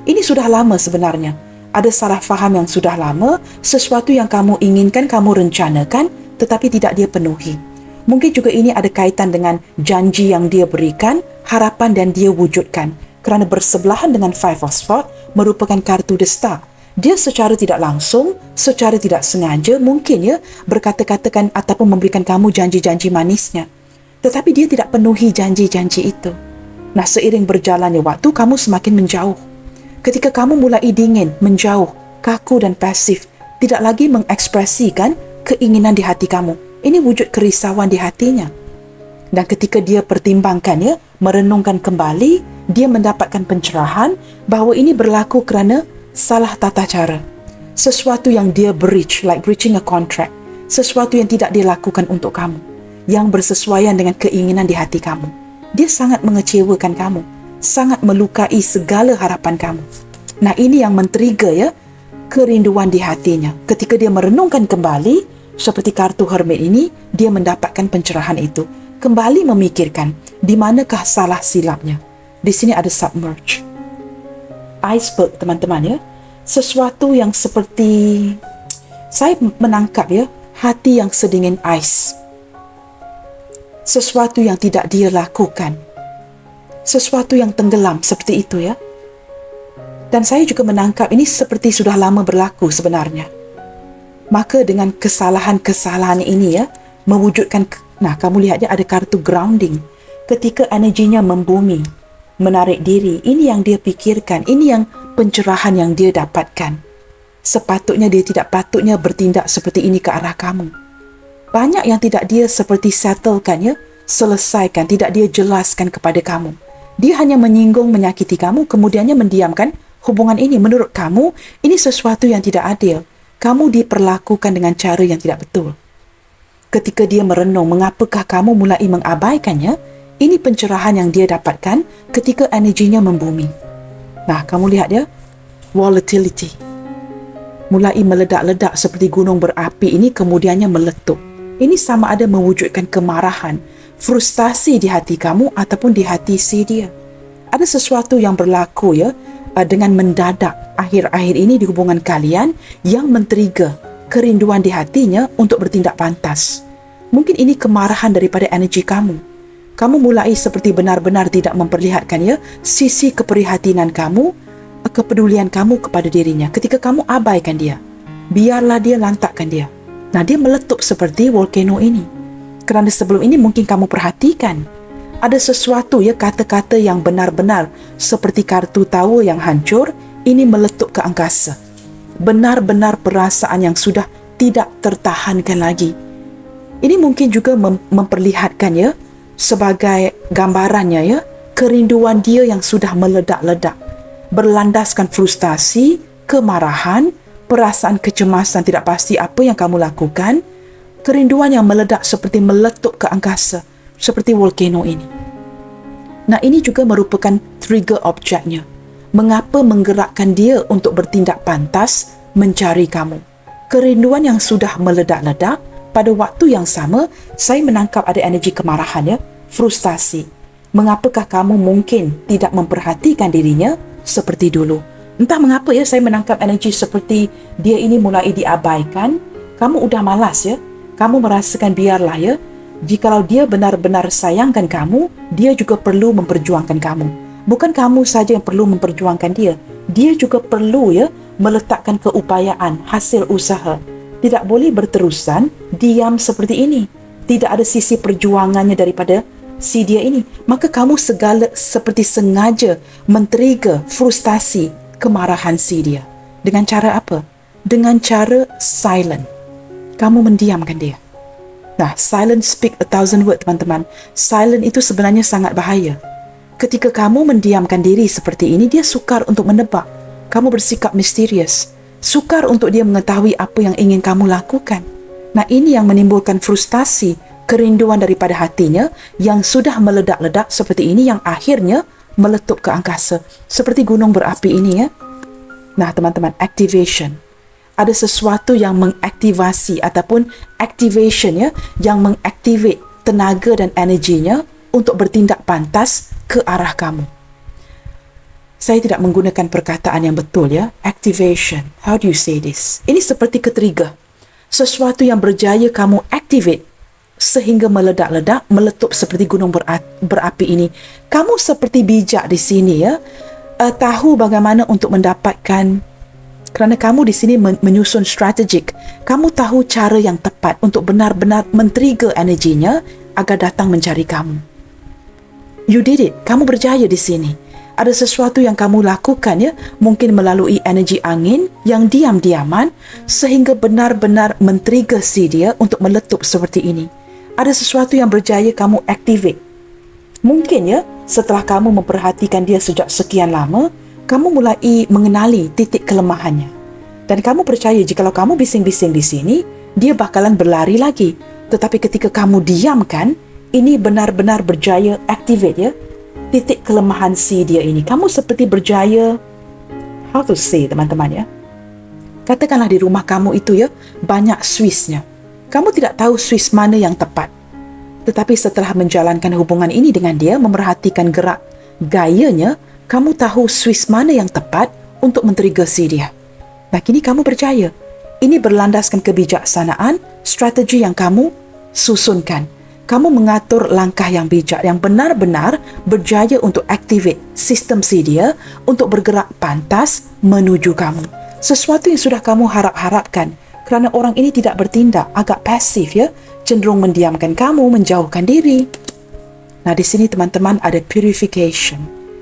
Ini sudah lama sebenarnya. Ada salah faham yang sudah lama, sesuatu yang kamu inginkan, kamu rencanakan, tetapi tidak dia penuhi. Mungkin juga ini ada kaitan dengan janji yang dia berikan, harapan dan dia wujudkan. Kerana bersebelahan dengan Five of Swords merupakan kartu The Star. Dia secara tidak langsung, secara tidak sengaja, mungkin ya, berkata-katakan ataupun memberikan kamu janji-janji manisnya. Tetapi dia tidak penuhi janji-janji itu. Nah, seiring berjalannya waktu, kamu semakin menjauh. Ketika kamu mulai dingin, menjauh, kaku dan pasif, tidak lagi mengekspresikan keinginan di hati kamu. Ini wujud kerisauan di hatinya. Dan ketika dia pertimbangkan ya, merenungkan kembali, dia mendapatkan pencerahan bahawa ini berlaku kerana salah tata cara. Sesuatu yang dia breach, like breaching a contract. Sesuatu yang tidak dia lakukan untuk kamu, yang bersesuaian dengan keinginan di hati kamu. Dia sangat mengecewakan kamu, sangat melukai segala harapan kamu. Nah, ini yang men-trigger ya, kerinduan di hatinya. Ketika dia merenungkan kembali, seperti kartu Hermit ini, dia mendapatkan pencerahan itu. Kembali memikirkan, di manakah salah silapnya. Di sini ada submerge. Iceberg, teman-teman ya. Sesuatu yang seperti, saya menangkap ya, hati yang sedingin ais. Sesuatu yang tidak dia lakukan. Sesuatu yang tenggelam seperti itu ya. Dan saya juga menangkap ini seperti sudah lama berlaku sebenarnya. Maka dengan kesalahan-kesalahan ini ya, mewujudkan, kamu lihat dia ada kartu grounding. Ketika energinya membumi, menarik diri, ini yang dia pikirkan, ini yang pencerahan yang dia dapatkan. Sepatutnya dia tidak patutnya bertindak seperti ini ke arah kamu. Banyak yang tidak dia seperti settlekan ya, selesaikan, tidak dia jelaskan kepada kamu. Dia hanya menyinggung, menyakiti kamu, kemudiannya mendiamkan hubungan ini. Menurut kamu, ini sesuatu yang tidak adil. Kamu diperlakukan dengan cara yang tidak betul. Ketika dia merenung, mengapakah kamu mulai mengabaikannya? Ini pencerahan yang dia dapatkan ketika energinya membumi. Nah, kamu lihat ya, volatility. Mulai meledak-ledak seperti gunung berapi ini, kemudiannya meletup. Ini sama ada mewujudkan kemarahan, frustasi di hati kamu ataupun di hati si dia. Ada sesuatu yang berlaku ya, dengan mendadak akhir-akhir ini di hubungan kalian yang men-trigger kerinduan di hatinya untuk bertindak pantas. Mungkin ini kemarahan daripada energi kamu. Kamu mulai seperti benar-benar tidak memperlihatkan ya sisi keprihatinan kamu, kepedulian kamu kepada dirinya. Ketika kamu abaikan dia, biarlah dia lantakkan dia. Nah, dia meletup seperti volcano ini. Kerana sebelum ini mungkin kamu perhatikan ada sesuatu ya, kata-kata yang benar-benar seperti kartu tower yang hancur, ini meletup ke angkasa. Benar-benar perasaan yang sudah tidak tertahankan lagi. Ini mungkin juga memperlihatkan ya, sebagai gambarannya ya, kerinduan dia yang sudah meledak-ledak. Berlandaskan frustasi, kemarahan, perasaan kecemasan tidak pasti apa yang kamu lakukan, kerinduan yang meledak seperti meletup ke angkasa. Seperti volcano ini. Nah, ini juga merupakan trigger objeknya. Mengapa menggerakkan dia untuk bertindak pantas mencari kamu? Kerinduan yang sudah meledak-ledak, pada waktu yang sama, saya menangkap ada energi kemarahan ya, frustasi. Mengapakah kamu mungkin tidak memperhatikan dirinya seperti dulu? Entah mengapa ya, saya menangkap energi seperti dia ini mulai diabaikan. Kamu udah malas ya, kamu merasakan biarlah ya, jikalau dia benar-benar sayangkan kamu, dia juga perlu memperjuangkan kamu. Bukan kamu saja yang perlu memperjuangkan dia. Dia juga perlu ya meletakkan keupayaan, hasil usaha. Tidak boleh berterusan diam seperti ini. Tidak ada sisi perjuangannya daripada si dia ini. Maka kamu segala seperti sengaja men-trigger frustasi, kemarahan si dia. Dengan cara apa? Dengan cara silent. Kamu mendiamkan dia. Nah, silent speak 1,000 word, teman-teman. Silent itu sebenarnya sangat bahaya. Ketika kamu mendiamkan diri seperti ini, dia sukar untuk menebak. Kamu bersikap misterius. Sukar untuk dia mengetahui apa yang ingin kamu lakukan. Nah, ini yang menimbulkan frustasi, kerinduan daripada hatinya yang sudah meledak-ledak seperti ini, yang akhirnya meletup ke angkasa. Seperti gunung berapi ini ya. Nah, teman-teman, activation. Ada sesuatu yang mengaktivasi ataupun activation ya, yang mengactivate tenaga dan energinya untuk bertindak pantas ke arah kamu. Saya tidak menggunakan perkataan yang betul ya. Activation. How do you say this? Ini seperti ke-trigger. Sesuatu yang berjaya kamu activate sehingga meledak-ledak, meletup seperti gunung berapi ini. Kamu seperti bijak di sini ya. Tahu bagaimana untuk mendapatkan, kerana kamu di sini menyusun strategik. Kamu tahu cara yang tepat untuk benar-benar men-trigger energinya agar datang mencari kamu. You did it. Kamu berjaya di sini. Ada sesuatu yang kamu lakukan ya, mungkin melalui energi angin yang diam-diaman sehingga benar-benar men-trigger si dia untuk meletup seperti ini. Ada sesuatu yang berjaya kamu activate. Mungkin ya, setelah kamu memperhatikan dia sejak sekian lama, kamu mulai mengenali titik kelemahannya. Dan kamu percaya jikalau kamu bising-bising di sini, dia bakalan berlari lagi. Tetapi ketika kamu diamkan, ini benar-benar berjaya activate ya, titik kelemahan si dia ini. Kamu seperti berjaya, how to say teman-teman ya, Katakanlah di rumah kamu itu ya, banyak Swissnya. Kamu tidak tahu Swiss mana yang tepat. Tetapi setelah menjalankan hubungan ini dengan dia, memerhatikan gerak gayanya, kamu tahu Swiss mana yang tepat untuk mentrigasi dia. Nah, kini kamu berjaya. Ini berlandaskan kebijaksanaan, strategi yang kamu susunkan. Kamu mengatur langkah yang bijak, yang benar-benar berjaya untuk activate sistem si dia untuk bergerak pantas menuju kamu. Sesuatu yang sudah kamu harap-harapkan, kerana orang ini tidak bertindak, agak pasif ya, cenderung mendiamkan kamu, menjauhkan diri. Nah, di sini teman-teman ada purification.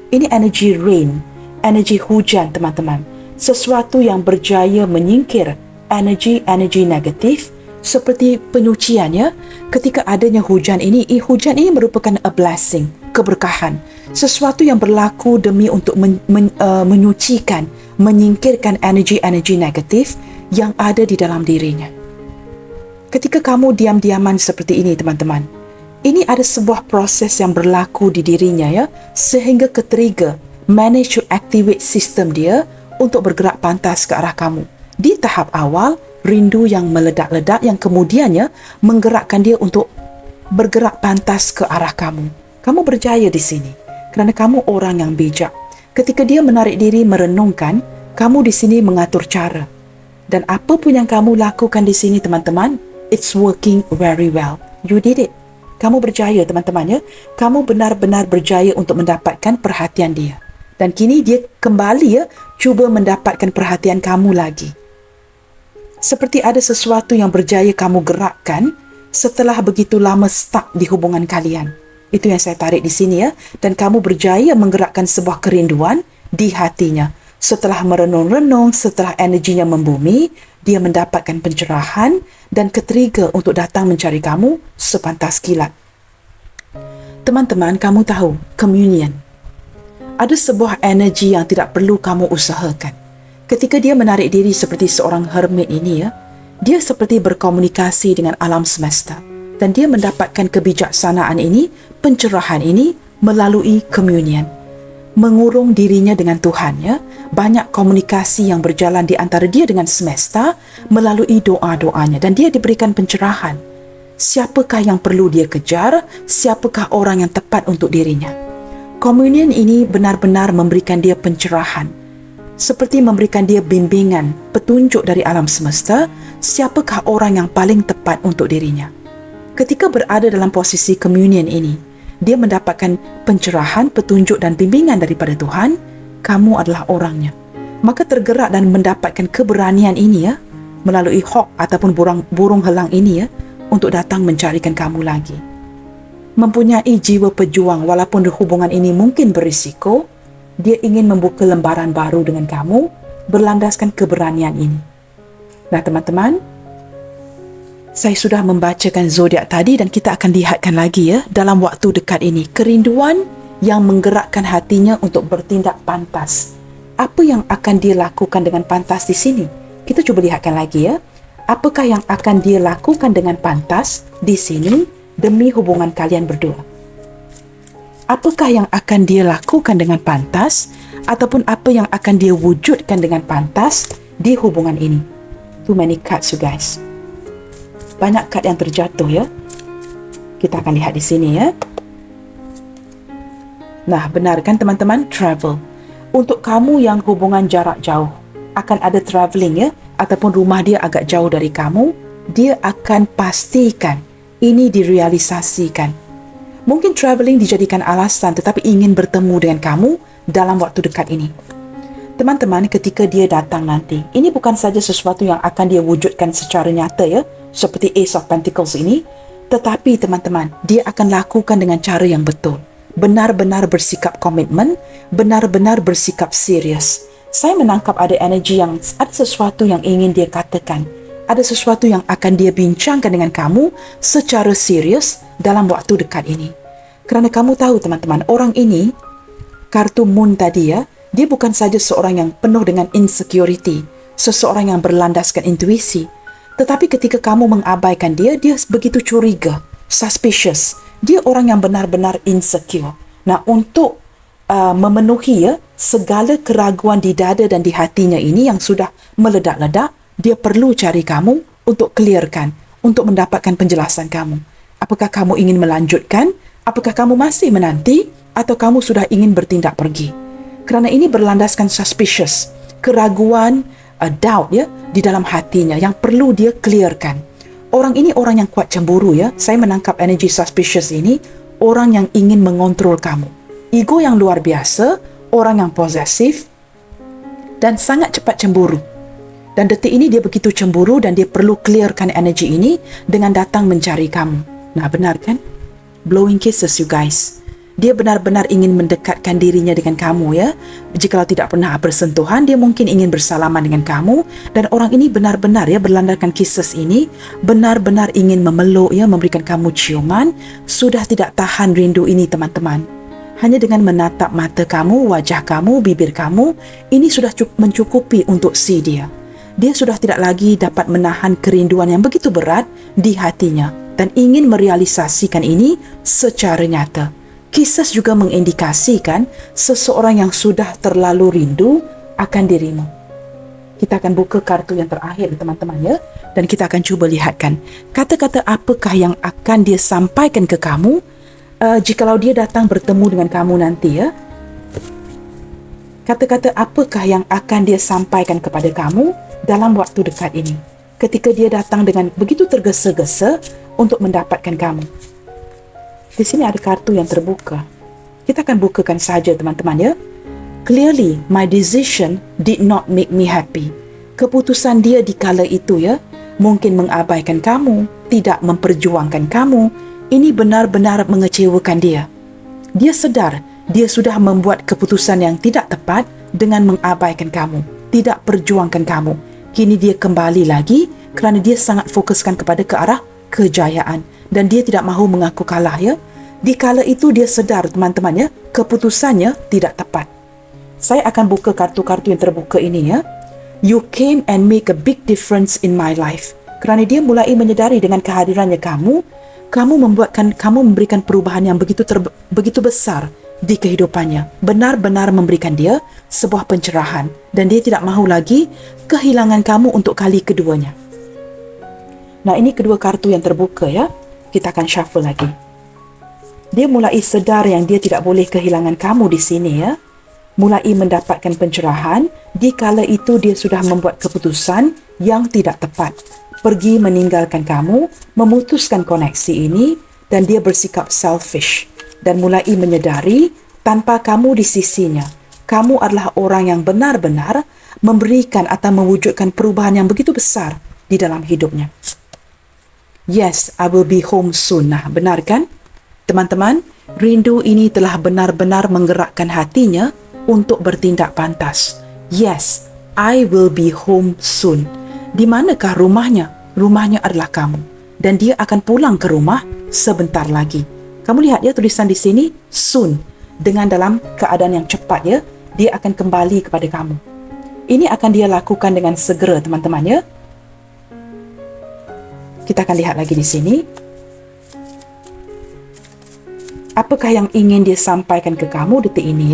Ini energy rain, energi hujan teman-teman. Sesuatu yang berjaya menyingkir energi negatif seperti penyucian ya. Ketika adanya hujan ini merupakan a blessing, keberkahan. Sesuatu yang berlaku demi untuk menyucikan, menyingkirkan energi-energi negatif yang ada di dalam dirinya. Ketika kamu diam-diaman seperti ini teman-teman, ini ada sebuah proses yang berlaku di dirinya ya, sehingga ke-trigger, manage to activate sistem dia untuk bergerak pantas ke arah kamu. Di tahap awal, rindu yang meledak-ledak yang kemudiannya menggerakkan dia untuk bergerak pantas ke arah kamu. Kamu berjaya di sini kerana kamu orang yang bijak. Ketika dia menarik diri merenungkan, kamu di sini mengatur cara. Dan apa pun yang kamu lakukan di sini teman-teman, it's working very well. You did it. Kamu berjaya teman-teman ya. Kamu benar-benar berjaya untuk mendapatkan perhatian dia. Dan kini dia kembali ya, cuba mendapatkan perhatian kamu lagi. Seperti ada sesuatu yang berjaya kamu gerakkan setelah begitu lama stuck di hubungan kalian. Itu yang saya tarik di sini ya. Dan kamu berjaya menggerakkan sebuah kerinduan di hatinya. Setelah merenung-renung, setelah energinya membumi, dia mendapatkan pencerahan dan ke-trigger untuk datang mencari kamu sepantas kilat. Teman-teman, kamu tahu, communion. Ada sebuah energi yang tidak perlu kamu usahakan. Ketika dia menarik diri seperti seorang hermit ini ya, dia seperti berkomunikasi dengan alam semesta. Dan dia mendapatkan kebijaksanaan ini, pencerahan ini melalui communion. Mengurung dirinya dengan Tuhan ya. Banyak komunikasi yang berjalan di antara dia dengan semesta melalui doa-doanya. Dan dia diberikan pencerahan. Siapakah yang perlu dia kejar? Siapakah orang yang tepat untuk dirinya? Communion ini benar-benar memberikan dia pencerahan. Seperti memberikan dia bimbingan, petunjuk dari alam semesta, siapakah orang yang paling tepat untuk dirinya. Ketika berada dalam posisi communion ini, dia mendapatkan pencerahan, petunjuk dan bimbingan daripada Tuhan, kamu adalah orangnya. Maka tergerak dan mendapatkan keberanian ini ya, melalui hawk ataupun burung helang ini ya, untuk datang mencarikan kamu lagi. Mempunyai jiwa pejuang walaupun hubungan ini mungkin berisiko, dia ingin membuka lembaran baru dengan kamu berlandaskan keberanian ini. Nah teman-teman, saya sudah membacakan zodiak tadi dan kita akan lihatkan lagi ya dalam waktu dekat ini. Kerinduan yang menggerakkan hatinya untuk bertindak pantas. Apa yang akan dia lakukan dengan pantas di sini? Kita cuba lihatkan lagi ya. Apakah yang akan dia lakukan dengan pantas di sini demi hubungan kalian berdua? Apakah yang akan dia lakukan dengan pantas ataupun apa yang akan dia wujudkan dengan pantas di hubungan ini? Too many cards you guys. Banyak kad yang terjatuh ya. Kita akan lihat di sini ya. Nah, benar kan teman-teman? Travel. Untuk kamu yang hubungan jarak jauh, akan ada travelling ya, ataupun rumah dia agak jauh dari kamu, dia akan pastikan ini direalisasikan. Mungkin travelling dijadikan alasan tetapi ingin bertemu dengan kamu dalam waktu dekat ini. Teman-teman, ketika dia datang nanti, ini bukan saja sesuatu yang akan dia wujudkan secara nyata ya, seperti Ace of Pentacles ini, tetapi teman-teman, dia akan lakukan dengan cara yang betul. Benar-benar bersikap komitmen, benar-benar bersikap serius. Saya menangkap ada energi yang, ada sesuatu yang ingin dia katakan. Ada sesuatu yang akan dia bincangkan dengan kamu secara serius dalam waktu dekat ini. Kerana kamu tahu teman-teman, orang ini, kartu Moon tadi ya, dia bukan saja seorang yang penuh dengan insecurity, seseorang yang berlandaskan intuisi. Tetapi ketika kamu mengabaikan dia, dia begitu curiga, suspicious. Dia orang yang benar-benar insecure. Nah, untuk memenuhi segala keraguan di dada dan di hatinya ini yang sudah meledak-ledak. Dia perlu cari kamu untuk clearkan, untuk mendapatkan penjelasan kamu. Apakah kamu ingin melanjutkan? Apakah kamu masih menanti? Atau kamu sudah ingin bertindak pergi? Kerana ini berlandaskan suspicious, keraguan, doubt di dalam hatinya yang perlu dia clearkan. Orang ini orang yang kuat cemburu Saya menangkap energi suspicious ini, orang yang ingin mengontrol kamu. Ego yang luar biasa, orang yang posesif dan sangat cepat cemburu. Dan detik ini dia begitu cemburu dan dia perlu clearkan energi ini dengan datang mencari kamu. Nah, benar kan? Blowing kisses, you guys. Dia benar-benar ingin mendekatkan dirinya dengan kamu Jikalau tidak pernah bersentuhan, dia mungkin ingin bersalaman dengan kamu. Dan orang ini benar-benar berlandaskan kisses ini, benar-benar ingin memeluk memberikan kamu ciuman. Sudah tidak tahan rindu ini, teman-teman. Hanya dengan menatap mata kamu, wajah kamu, bibir kamu, ini sudah mencukupi untuk si dia. Dia sudah tidak lagi dapat menahan kerinduan yang begitu berat di hatinya dan ingin merealisasikan ini secara nyata. Kisah juga mengindikasikan seseorang yang sudah terlalu rindu akan dirimu. Kita akan buka kartu yang terakhir, teman-teman dan kita akan cuba lihatkan kata-kata apakah yang akan dia sampaikan ke kamu jikalau dia datang bertemu dengan kamu nanti Kata-kata apakah yang akan dia sampaikan kepada kamu dalam waktu dekat ini, ketika dia datang dengan begitu tergesa-gesa untuk mendapatkan kamu. Di sini ada kartu yang terbuka. Kita akan bukakan saja, teman-teman Clearly, my decision did not make me happy. Keputusan dia di kala itu mungkin mengabaikan kamu, tidak memperjuangkan kamu. Ini benar-benar mengecewakan dia. Dia sedar dia sudah membuat keputusan yang tidak tepat dengan mengabaikan kamu, tidak perjuangkan kamu. Kini dia kembali lagi kerana dia sangat fokuskan kepada ke arah kejayaan dan dia tidak mahu mengaku kalah Di kala itu dia sedar, teman-teman keputusannya tidak tepat. Saya akan buka kartu-kartu yang terbuka ini You came and make a big difference in my life. Kerana dia mulai menyedari dengan kehadirannya kamu memberikan perubahan yang begitu besar di kehidupannya. Benar-benar memberikan dia sebuah pencerahan dan dia tidak mahu lagi kehilangan kamu untuk kali keduanya. Nah, ini kedua kartu yang terbuka Kita akan shuffle lagi. Dia mulai sedar yang dia tidak boleh kehilangan kamu di sini Mulai mendapatkan pencerahan. Di kala itu dia sudah membuat keputusan yang tidak tepat. Pergi meninggalkan kamu, memutuskan koneksi ini dan dia bersikap selfish dan mulai menyedari tanpa kamu di sisinya, kamu adalah orang yang benar-benar memberikan atau mewujudkan perubahan yang begitu besar di dalam hidupnya. Yes, I will be home soon. Nah, benar kan? Teman-teman, rindu ini telah benar-benar menggerakkan hatinya untuk bertindak pantas. Yes, I will be home soon. Di manakah rumahnya? Rumahnya adalah kamu. Dan dia akan pulang ke rumah sebentar lagi. Kamu lihat tulisan di sini, soon. Dengan dalam keadaan yang cepat dia akan kembali kepada kamu. Ini akan dia lakukan dengan segera, teman-teman Kita akan lihat lagi di sini. Apakah yang ingin dia sampaikan ke kamu detik ini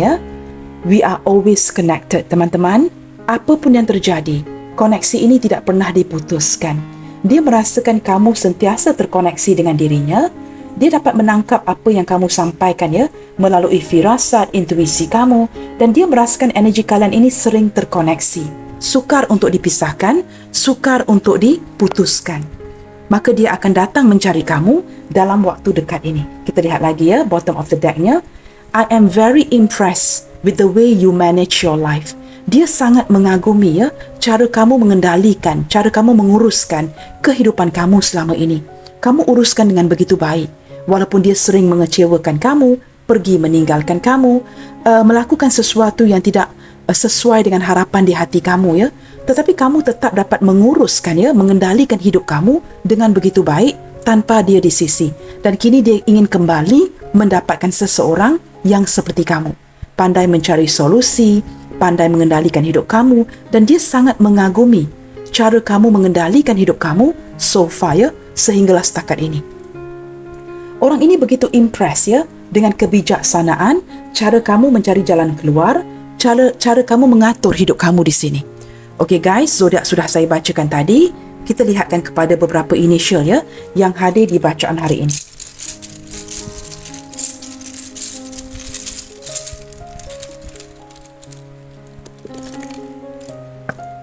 We are always connected, teman-teman. Apapun yang terjadi, koneksi ini tidak pernah diputuskan. Dia merasakan kamu sentiasa terkoneksi dengan dirinya. Dia dapat menangkap apa yang kamu sampaikan melalui firasat, intuisi kamu. Dan dia merasakan energi kalian ini sering terkoneksi. Sukar untuk dipisahkan, sukar untuk diputuskan. Maka dia akan datang mencari kamu dalam waktu dekat ini. Kita lihat lagi bottom of the deck-nya. I am very impressed with the way you manage your life. Dia sangat mengagumi cara kamu mengendalikan, cara kamu menguruskan kehidupan kamu selama ini. Kamu uruskan dengan begitu baik. Walaupun dia sering mengecewakan kamu, pergi meninggalkan kamu, melakukan sesuatu yang tidak sesuai dengan harapan di hati kamu tetapi kamu tetap dapat menguruskan mengendalikan hidup kamu dengan begitu baik tanpa dia di sisi. Dan kini dia ingin kembali mendapatkan seseorang yang seperti kamu. Pandai mencari solusi, pandai mengendalikan hidup kamu dan dia sangat mengagumi cara kamu mengendalikan hidup kamu so far sehinggalah setakat ini. Orang ini begitu impress dengan kebijaksanaan, cara kamu mencari jalan keluar, cara kamu mengatur hidup kamu di sini. Okey guys, zodiak sudah saya bacakan tadi. Kita lihatkan kepada beberapa initial ya yang hadir di bacaan hari ini.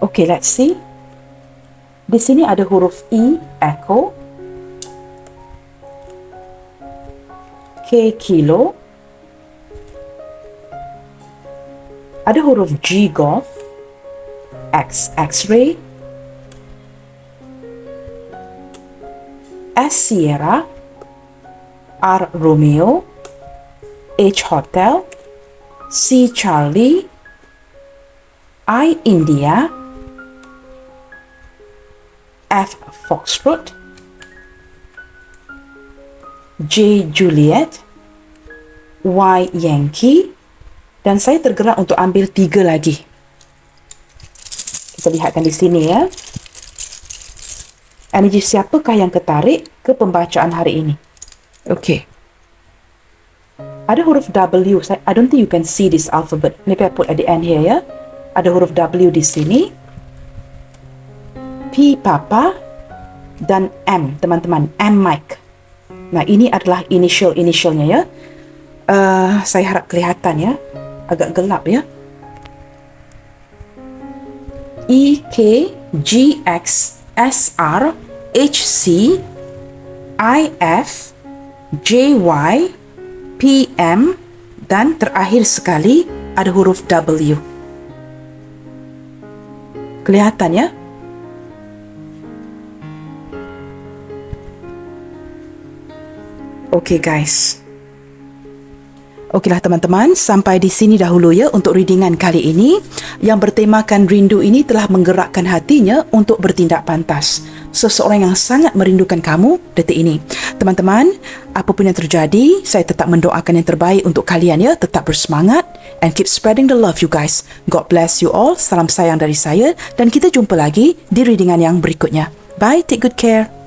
Okay, let's see. Di sini ada huruf E, echo. K, kilo. Ada huruf G, golf. X, x-ray. S, Sierra. R, Romeo. H, hotel. C, Charlie. I, India. F, Foxtrot. J, Juliet. Y, Yankee. Dan saya tergerak untuk ambil 3 lagi. Kita lihatkan di sini ya. Energi siapakah yang ketarik ke pembacaan hari ini? Okey. Ada huruf W. I don't think you can see this alphabet. Maybe I put at the end here ya. Ada huruf W di sini. P, Papa. Dan M, teman-teman. M, Mike. Nah, ini adalah initialnya ya. Saya harap kelihatan ya. Agak gelap ya. E, K, G, X, S, R, H, C, I, F, J, Y, P, M, dan terakhir sekali ada huruf W. Kelihatan ya? Okey guys. Okeylah teman-teman, sampai di sini dahulu ya untuk readingan kali ini yang bertemakan rindu ini telah menggerakkan hatinya untuk bertindak pantas. Seseorang yang sangat merindukan kamu detik ini. Teman-teman, apapun yang terjadi, saya tetap mendoakan yang terbaik untuk kalian ya. Tetap bersemangat and keep spreading the love you guys. God bless you all. Salam sayang dari saya dan kita jumpa lagi di readingan yang berikutnya. Bye, take good care.